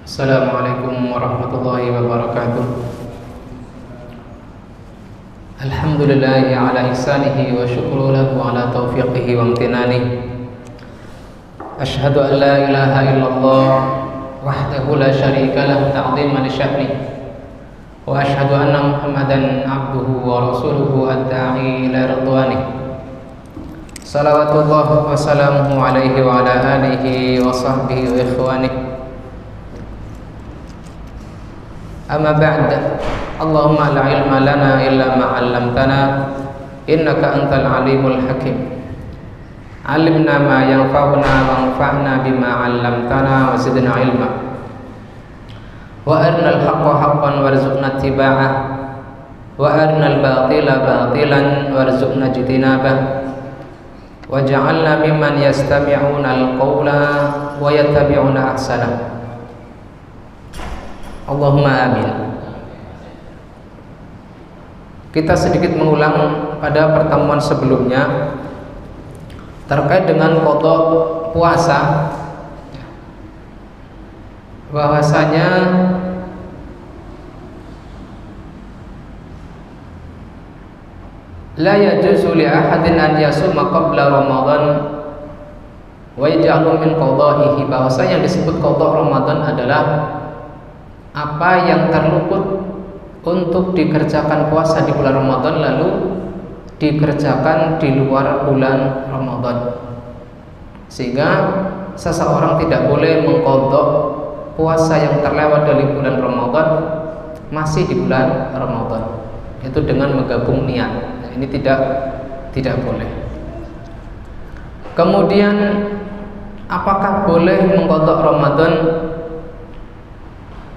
Assalamualaikum warahmatullahi wabarakatuh. Alhamdulillahi ala ihsanihi wa syukru lahu ala taufiqihi wa amtinanihi. Ashhadu an la ilaha illallah wahdahu la syarika lah ta'ziman li sya'nihi. Wa ashhadu anna Muhammadan abduhu wa rasuluhu ad-da'i ila ridwanihi. Salawatullah wa salamuhu alaihi wa ala alihi wa sahbihi wa ikhwanihi. Amma ba'd. Allahumma la ilma lana illa ma 'allamtana innaka antal alimul hakim. Alimna ma yanfa'una wanfa'na bima 'allamtana wa zidna ilma. Wa arina al-haqqa haqqan warzuqna ittiba'ah wa arina al-batila batilan warzuqna ijtinabah. Waj'alna mimman yastami'una al-qawla wa yattabi'una ahsanah. Allahumma amin. Kita sedikit mengulang pada pertemuan sebelumnya terkait dengan qada puasa, bahwasanya la yajuzu li ahadin an yasuma qabla Ramadan wa yaj'alu min qada'ihi, bahwasanya yang disebut qada Ramadan adalah apa yang terluput untuk dikerjakan puasa di bulan Ramadan lalu dikerjakan di luar bulan Ramadan, sehingga seseorang tidak boleh mengqadha puasa yang terlewat dari bulan Ramadan masih di bulan Ramadan, itu dengan menggabung niat. Ini tidak boleh. Kemudian apakah boleh mengqadha Ramadan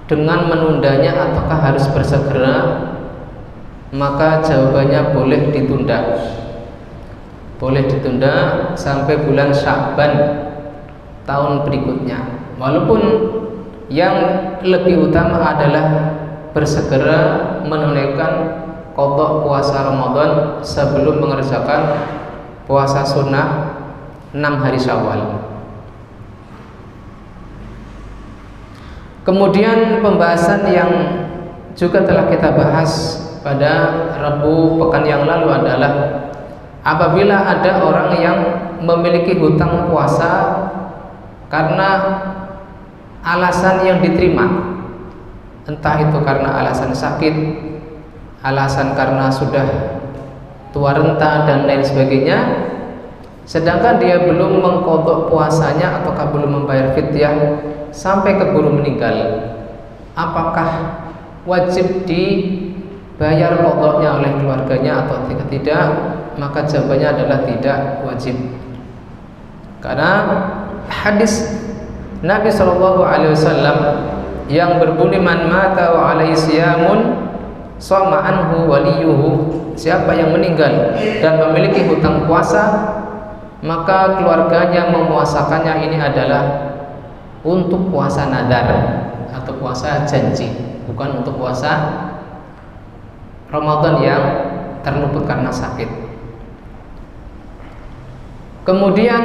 dengan menundanya ataukah harus bersegera? Maka jawabannya boleh ditunda. Boleh ditunda sampai bulan Sya'ban tahun berikutnya. Walaupun yang lebih utama adalah bersegera menunaikan qada puasa Ramadan sebelum mengerjakan puasa sunnah 6 hari Syawal. Kemudian pembahasan yang juga telah kita bahas pada Rabu pekan yang lalu adalah apabila ada orang yang memiliki hutang puasa karena alasan yang diterima, entah itu karena alasan sakit, alasan karena sudah tua renta dan lain sebagainya, sedangkan dia belum mengqadha puasanya ataukah belum membayar fidyah sampai keburu meninggal, apakah wajib dibayar qadhanya oleh keluarganya atau tidak? Maka jawabannya adalah tidak wajib, karena hadis Nabi SAW yang berbunyi man mata wa alaihi siyamun shoma anhu waliyuhu, siapa yang meninggal dan memiliki hutang puasa maka keluarganya memuasakannya. Ini adalah untuk puasa nadar atau puasa janji, bukan untuk puasa Ramadan yang terluput karena sakit. Kemudian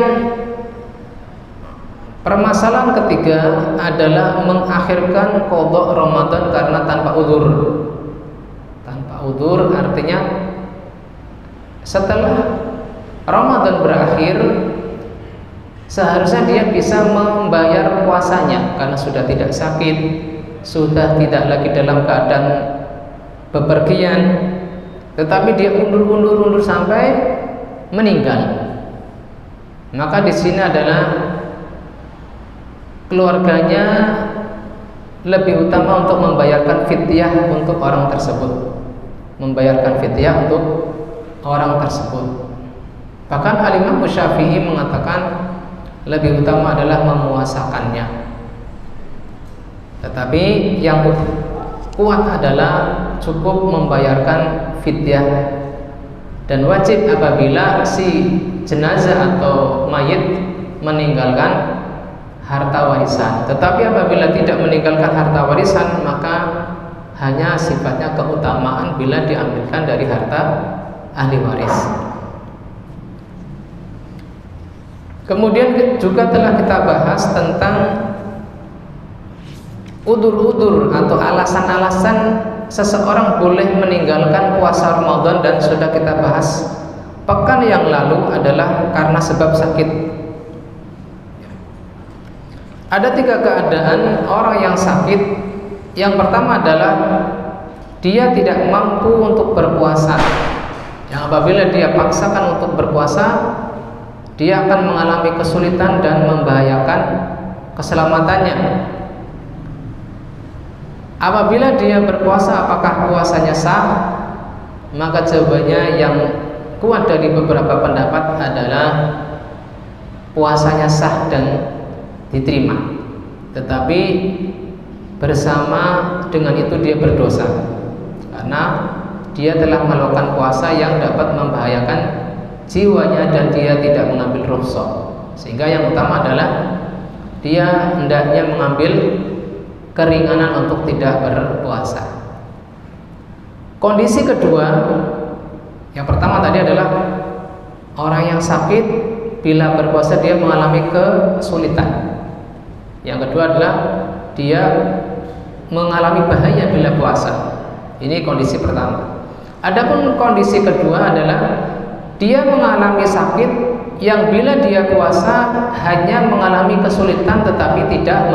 permasalahan ketiga adalah mengakhirkan qada Ramadan karena tanpa udzur. Tanpa udzur artinya setelah Ramadan berakhir seharusnya dia bisa membayar puasanya karena sudah tidak sakit, sudah tidak lagi dalam keadaan bepergian, tetapi dia undur sampai meninggal. Maka di sini adalah keluarganya lebih utama untuk membayarkan fidyah untuk orang tersebut, membayarkan fidyah untuk orang tersebut. Bahkan Al-Imam Syafi'i mengatakan lebih utama adalah memuasakannya. Tetapi yang kuat adalah cukup membayarkan fidyah, dan wajib apabila si jenazah atau mayit meninggalkan harta warisan. Tetapi apabila tidak meninggalkan harta warisan maka hanya sifatnya keutamaan bila diambilkan dari harta ahli waris. Kemudian juga telah kita bahas tentang udur-udur atau alasan-alasan seseorang boleh meninggalkan puasa Ramadan, dan sudah kita bahas pekan yang lalu adalah karena sebab sakit. Ada 3 keadaan orang yang sakit. Yang pertama adalah dia tidak mampu untuk berpuasa. Yang apabila dia paksakan untuk berpuasa, dia akan mengalami kesulitan dan membahayakan keselamatannya. Apabila dia berpuasa, apakah puasanya sah? Maka jawabannya yang kuat dari beberapa pendapat adalah puasanya sah dan diterima, tetapi bersama dengan itu dia berdosa, karena dia telah melakukan puasa yang dapat membahayakan jiwanya dan dia tidak mengambil rukhsah. Sehingga yang utama adalah dia hendaknya mengambil keringanan untuk tidak berpuasa. Kondisi kedua, yang pertama tadi adalah orang yang sakit bila berpuasa dia mengalami kesulitan. Yang kedua adalah dia mengalami bahaya bila puasa. Ini kondisi pertama. Adapun kondisi kedua adalah dia mengalami sakit yang bila dia puasa hanya mengalami kesulitan tetapi tidak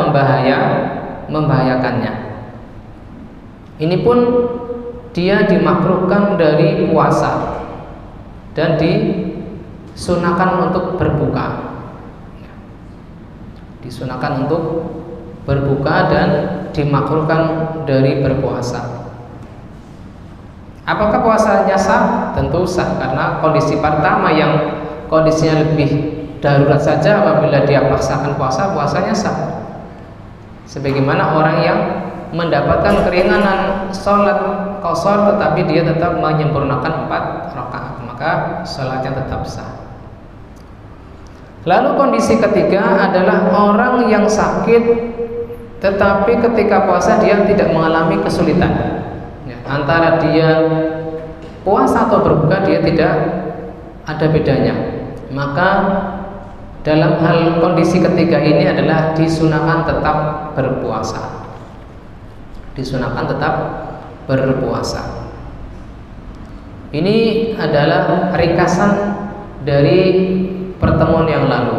membahayakannya. Ini pun dia dimakruhkan dari puasa dan disunahkan untuk berbuka. Disunahkan untuk berbuka dan dimakruhkan dari berpuasa. Apakah puasanya sah? Tentu sah, karena kondisi pertama yang kondisinya lebih darurat saja, apabila dia paksakan puasa, puasanya sah. Sebagaimana orang yang mendapatkan keringanan sholat qashar tetapi dia tetap menyempurnakan 4 rakaat, maka sholatnya tetap sah. Lalu kondisi ketiga adalah orang yang sakit tetapi ketika puasa dia tidak mengalami kesulitan. Antara dia puasa atau berbuka dia tidak ada bedanya. Maka dalam hal kondisi ketiga ini adalah disunahkan tetap berpuasa. Disunahkan tetap berpuasa. Ini adalah ringkasan dari pertemuan yang lalu.